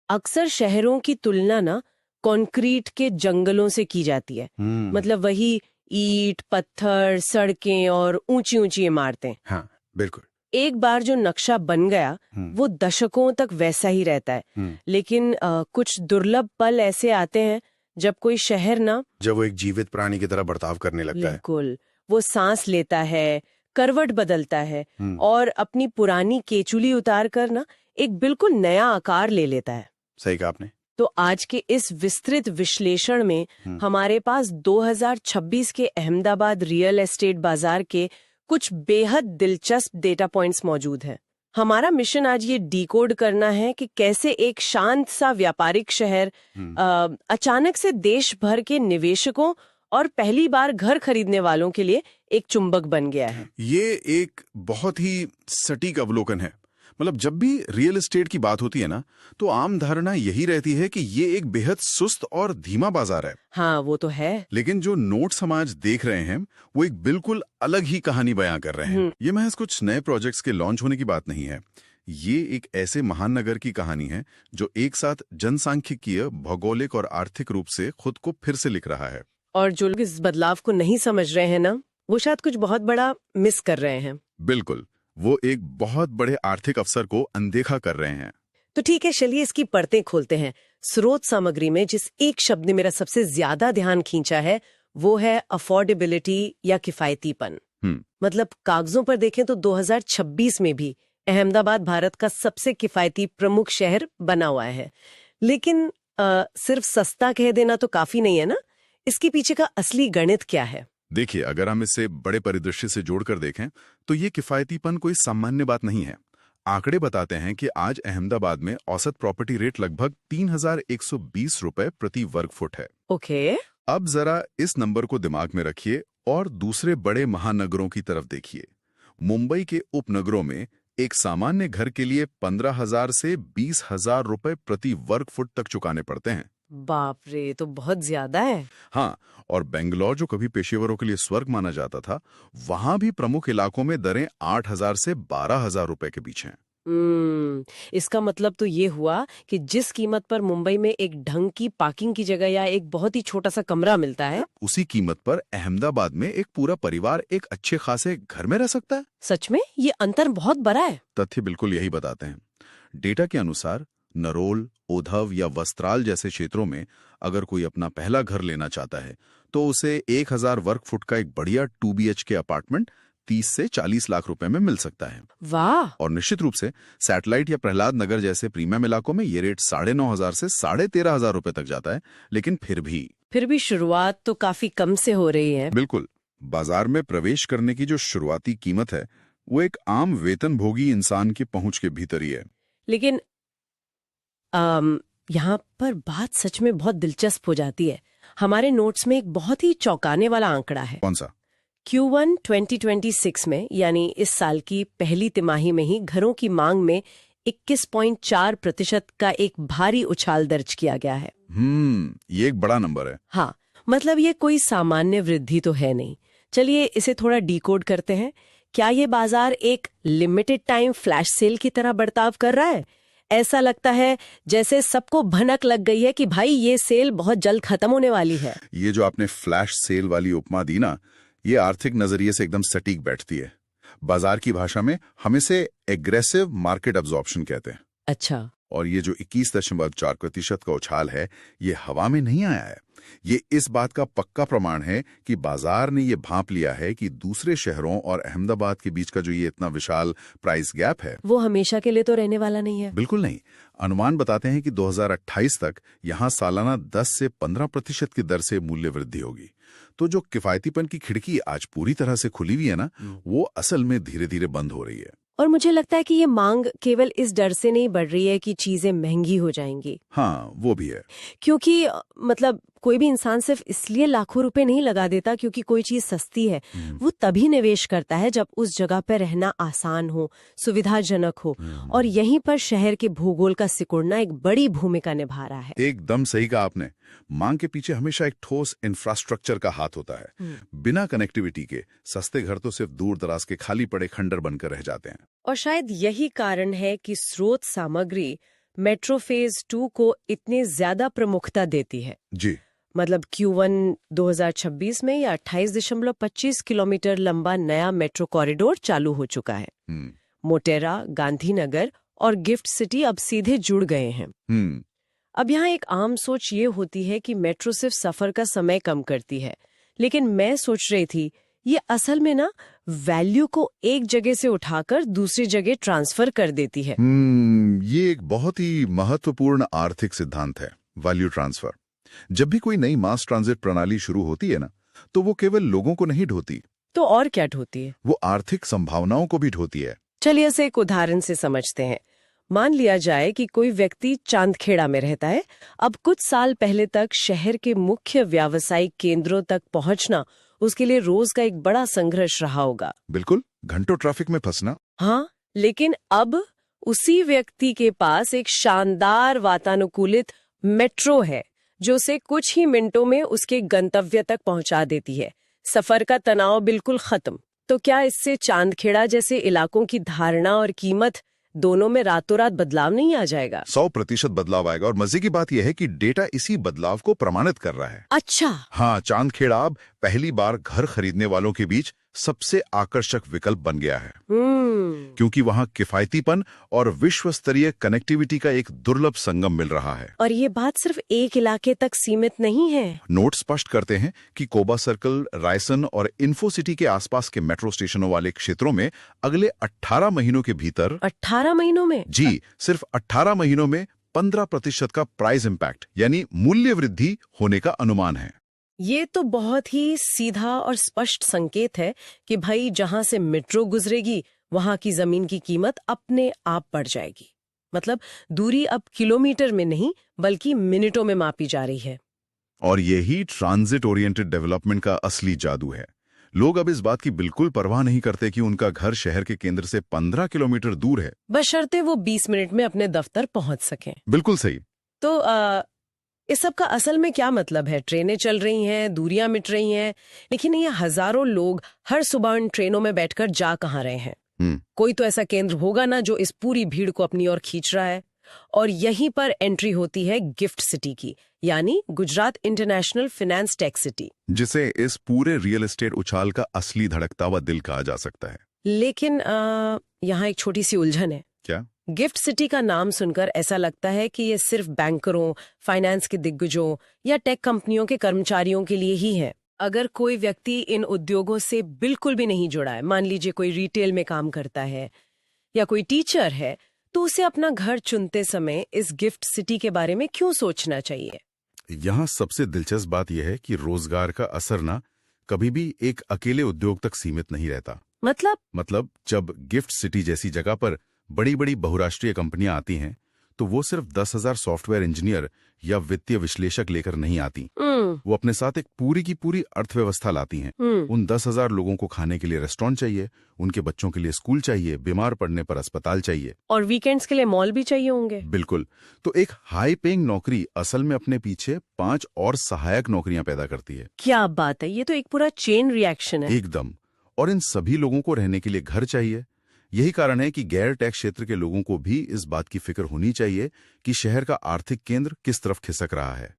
अक्सर शहरों की तुलना ना कंक्रीट के जंगलों से की जाती है। मतलब वही ईंट, पत्थर, सड़कें और ऊंची ऊंची इमारतें। हाँ, बिल्कुल। एक बार जो नक्शा बन गया वो दशकों तक वैसा ही रहता है। लेकिन कुछ दुर्लभ पल ऐसे आते हैं जब कोई शहर ना, जब वो एक जीवित प्राणी की तरह बर्ताव करने लगता है। बिल्कुल, वो सांस लेता है, करवट बदलता है और अपनी पुरानी केचुली उतार कर ना एक बिल्कुल नया आकार ले लेता है। सही कहा आपने। तो आज के इस विस्तृत विश्लेषण में हमारे पास 2026 के अहमदाबाद रियल एस्टेट बाजार के कुछ बेहद दिलचस्प डेटा पॉइंट्स मौजूद हैं। हमारा मिशन आज ये डिकोड करना है कि कैसे एक शांत सा व्यापारिक शहर अचानक से देश भर के निवेशकों और पहली बार घर खरीदने वालों के लिए एक चुंबक बन गया है। ये एक बहुत ही सटीक अवलोकन है। मतलब जब भी रियल एस्टेट की बात होती है ना, तो आम धारणा यही रहती है कि ये एक बेहद सुस्त और धीमा बाजार है। हाँ, वो तो है। लेकिन जो नोट समाज देख रहे हैं वो एक बिल्कुल अलग ही कहानी बयां कर रहे हैं। ये महज कुछ नए प्रोजेक्ट्स के लॉन्च होने की बात नहीं है। ये एक ऐसे महान नगर की कहानी है जो एक साथ जनसांख्यिकीय, भौगोलिक और आर्थिक रूप से खुद को फिर से लिख रहा है। और जो लोग इस बदलाव को नहीं समझ रहे हैं ना, वो शायद कुछ बहुत बड़ा मिस कर रहे हैं। बिल्कुल, वो एक बहुत बड़े आर्थिक अवसर को अनदेखा कर रहे हैं। तो ठीक है, चलिए इसकी परतें खोलते हैं। स्रोत सामग्री में जिस एक शब्द ने मेरा सबसे ज्यादा ध्यान खींचा है वो है अफोर्डेबिलिटी या किफायतीपन। मतलब कागजों पर देखें तो 2026 में भी अहमदाबाद भारत का सबसे किफायती प्रमुख शहर बना हुआ है। लेकिन सिर्फ सस्ता कह देना तो काफी नहीं है ना। इसके पीछे का असली गणित क्या है? देखिए, अगर हम इसे बड़े परिदृश्य से जोड़कर देखें तो ये किफायतीपन कोई सामान्य बात नहीं है। आंकड़े बताते हैं कि आज अहमदाबाद में औसत प्रॉपर्टी रेट लगभग 3120 रुपए प्रति वर्ग फुट है। ओके। अब जरा इस नंबर को दिमाग में रखिए और दूसरे बड़े महानगरों की तरफ देखिए। मुंबई के उपनगरों में एक सामान्य घर के लिए 15,000 से 20,000 रुपए प्रति वर्ग फुट तक चुकाने पड़ते हैं। बाप रे, तो बहुत ज्यादा है। हाँ, और बेंगलोर जो कभी पेशेवरों के लिए स्वर्ग माना जाता था, वहां भी प्रमुख इलाकों में दरें 8,000 से 12,000 रुपए के बीच हैं। इसका मतलब तो ये हुआ कि जिस कीमत पर मुंबई में एक ढंग की पार्किंग की जगह या एक बहुत ही छोटा सा कमरा मिलता है, उसी कीमत पर अहमदाबाद में एक पूरा परिवार एक अच्छे खासे घर में रह सकता है। सच में ये अंतर बहुत बड़ा है। तथ्य बिल्कुल यही बताते हैं। डेटा के अनुसार नरोल, ओधव या वस्त्राल जैसे क्षेत्रों में अगर कोई अपना पहला घर लेना चाहता है तो उसे 1,000 वर्ग फुट का एक बढ़िया 2 BHK अपार्टमेंट 30 से 40 लाख रुपए में मिल सकता है। वाह। और निश्चित रूप से सैटेलाइट या प्रहलाद नगर जैसे प्रीमियम इलाकों में ये रेट 9,500 से 13,500 रुपए तक जाता है। लेकिन फिर भी शुरुआत तो काफी कम से हो रही है। बिल्कुल, बाजार में प्रवेश करने की जो शुरुआती कीमत है वो एक आम वेतनभोगी इंसान की पहुंच के भीतर ही है। लेकिन यहाँ पर बात सच में बहुत दिलचस्प हो जाती है। हमारे नोट्स में एक बहुत ही चौंकाने वाला आंकड़ा है। कौन सा? Q1 2026 में, यानी इस साल की पहली तिमाही में ही घरों की मांग में 21.4% का एक भारी उछाल दर्ज किया गया है। ये एक बड़ा नंबर है। हाँ, मतलब ये कोई सामान्य वृद्धि तो है नहीं। चलिए इसे थोड़ा डिकोड करते हैं। क्या ये बाजार एक लिमिटेड टाइम फ्लैश सेल की तरह बर्ताव कर रहा है? ऐसा लगता है जैसे सबको भनक लग गई है कि भाई ये सेल बहुत जल्द खत्म होने वाली है। ये जो आपने फ्लैश सेल वाली उपमा दी ना, ये आर्थिक नजरिए से एकदम सटीक बैठती है। बाजार की भाषा में हम इसे एग्रेसिव मार्केट अब्जॉर्प्शन कहते हैं। अच्छा। और ये जो 21.4% का उछाल है, ये हवा में नहीं आया है। ये इस बात का पक्का प्रमाण है कि बाजार ने ये भांप लिया है कि दूसरे शहरों और अहमदाबाद के बीच का जो ये इतना विशाल प्राइस गैप है, वो हमेशा के लिए तो रहने वाला नहीं है। बिल्कुल नहीं। अनुमान बताते हैं कि 2028 तक यहाँ सालाना 10 से 15% की दर से मूल्य वृद्धि होगी। तो जो किफायतीपन की खिड़की आज पूरी तरह से खुली हुई है ना, वो असल में धीरे धीरे बंद हो रही है। और मुझे लगता है कि ये मांग केवल इस डर से नहीं बढ़ रही है कि चीजें महंगी हो जाएंगी। हाँ, वो भी है। क्योंकि मतलब कोई भी इंसान सिर्फ इसलिए लाखों रुपए नहीं लगा देता क्योंकि कोई चीज सस्ती है। वो तभी निवेश करता है जब उस जगह पर रहना आसान हो, सुविधाजनक हो। और यहीं पर शहर के भूगोल का सिकुड़ना एक बड़ी भूमिका निभा रहा है। एकदम सही कहा आपने। मांग के पीछे हमेशा एक ठोस इंफ्रास्ट्रक्चर का हाथ होता है। बिना कनेक्टिविटी के सस्ते घर तो सिर्फ दूर दराज के खाली पड़े खंडर बनकर रह जाते हैं। और शायद यही कारण है कि स्रोत सामग्री मेट्रो फेज 2 को इतने ज्यादा प्रमुखता देती है? जी। मतलब Q1 2026 में या 28.25 किलोमीटर लंबा नया मेट्रो कॉरिडोर चालू हो चुका है। मोटेरा, गांधीनगर और गिफ्ट सिटी अब सीधे जुड़ गए हैं। अब यहाँ एक आम सोच ये होती है कि मेट्रो सिर्फ सफर का समय कम करती है, लेकिन मैं सोच रही थी ये असल में ना वैल्यू को एक जगह से उठाकर दूसरी जगह ट्रांसफर कर देती है। ये एक बहुत ही महत्वपूर्ण आर्थिक सिद्धांत है, वैल्यू ट्रांसफर। जब भी कोई नई मास ट्रांजिट प्रणाली शुरू होती है ना, तो वो केवल लोगों को नहीं ढोती। तो और क्या ढोती है? वो आर्थिक संभावनाओं को भी ढोती है। चलिए इसे एक उदाहरण से समझते हैं। मान लिया जाए कि कोई व्यक्ति चांदखेड़ा में रहता है। अब कुछ साल पहले तक शहर के मुख्य व्यावसायिक केंद्रों तक पहुंचना उसके लिए रोज का एक बड़ा संघर्ष रहा होगा। बिल्कुल, घंटों ट्रैफिक में फंसना। हाँ, लेकिन अब उसी व्यक्ति के पास एक शानदार वातानुकूलित मेट्रो है जो उसे कुछ ही मिनटों में उसके गंतव्य तक पहुंचा देती है। सफर का तनाव बिल्कुल खत्म। तो क्या इससे चांदखेड़ा जैसे इलाकों की धारणा और कीमत दोनों में रातों रात बदलाव नहीं आ जाएगा? 100% बदलाव आएगा, और मजे की बात यह है कि डेटा इसी बदलाव को प्रमाणित कर रहा है। अच्छा। हाँ, चांदखेड़ा अब पहली बार घर खरीदने वालों के बीच सबसे आकर्षक विकल्प बन गया है। क्योंकि वहाँ किफायतीपन और विश्व स्तरीय कनेक्टिविटी का एक दुर्लभ संगम मिल रहा है। और ये बात सिर्फ एक इलाके तक सीमित नहीं है। नोट स्पष्ट करते हैं कि कोबा सर्कल, रायसन और इन्फो सिटी के आसपास के मेट्रो स्टेशनों वाले क्षेत्रों में अगले 18 महीनों के भीतर 18 महीनों में? जी, सिर्फ 18 महीनों में 15% का प्राइस इम्पैक्ट यानी मूल्य वृद्धि होने का अनुमान है। ये तो बहुत ही सीधा और स्पष्ट संकेत है कि भाई जहां से मेट्रो गुजरेगी वहां की जमीन की कीमत अपने आप बढ़ जाएगी। मतलब दूरी अब किलोमीटर में नहीं बल्कि मिनटों में मापी जा रही है। और यही ट्रांजिट ओरिएंटेड डेवलपमेंट का असली जादू है। लोग अब इस बात की बिल्कुल परवाह नहीं करते कि उनका घर शहर के केंद्र से 15 किलोमीटर दूर है, बशर्ते वो 20 मिनट में अपने दफ्तर पहुंच सकें। बिल्कुल सही। तो इस सब का असल में क्या मतलब है? ट्रेनें चल रही हैं, दूरियां मिट रही हैं, लेकिन ये हजारों लोग हर सुबह इन ट्रेनों में बैठकर जा कहाँ रहे हैं? कोई तो ऐसा केंद्र होगा ना जो इस पूरी भीड़ को अपनी ओर खींच रहा है। और यहीं पर एंट्री होती है गिफ्ट सिटी की, यानी Gujarat international finance tech city, जिसे इस पूरे रियल एस्टेट उछाल का असली धड़कता हुआ दिल कहा जा सकता है। लेकिन यहाँ एक छोटी सी उलझन है। क्या? गिफ्ट सिटी का नाम सुनकर ऐसा लगता है कि ये सिर्फ बैंकरों, फाइनेंस के दिग्गजों या टेक कंपनियों के कर्मचारियों के लिए ही है। अगर कोई व्यक्ति इन उद्योगों से बिल्कुल भी नहीं जुड़ा है, मान लीजिए कोई रिटेल में काम करता है या कोई टीचर है, तो उसे अपना घर चुनते समय इस गिफ्ट सिटी के बारे में क्यों सोचना चाहिए? यहाँ सबसे दिलचस्प बात यह है कि रोजगार का असर ना कभी भी एक अकेले उद्योग तक सीमित नहीं रहता। मतलब जब गिफ्ट सिटी जैसी जगह पर बड़ी बड़ी बहुराष्ट्रीय कंपनियां आती हैं, तो वो सिर्फ 10,000 सॉफ्टवेयर इंजीनियर या वित्तीय विश्लेषक लेकर नहीं आती। वो अपने साथ एक पूरी की पूरी अर्थव्यवस्था लाती हैं। उन 10,000 लोगों को खाने के लिए रेस्टोरेंट चाहिए, उनके बच्चों के लिए स्कूल चाहिए, बीमार पड़ने पर अस्पताल चाहिए, और वीकेंड्स के लिए मॉल भी चाहिए होंगे। बिल्कुल। तो एक हाई पेइंग नौकरी असल में अपने पीछे 5 और सहायक नौकरियां पैदा करती है। क्या बात है, ये तो एक पूरा चेन रिएक्शन है। एकदम। और इन सभी लोगों को रहने के लिए घर चाहिए। यही कारण है कि गैर टैक्स क्षेत्र के लोगों को भी इस बात की फिक्र होनी चाहिए कि शहर का आर्थिक केंद्र किस तरफ खिसक रहा है।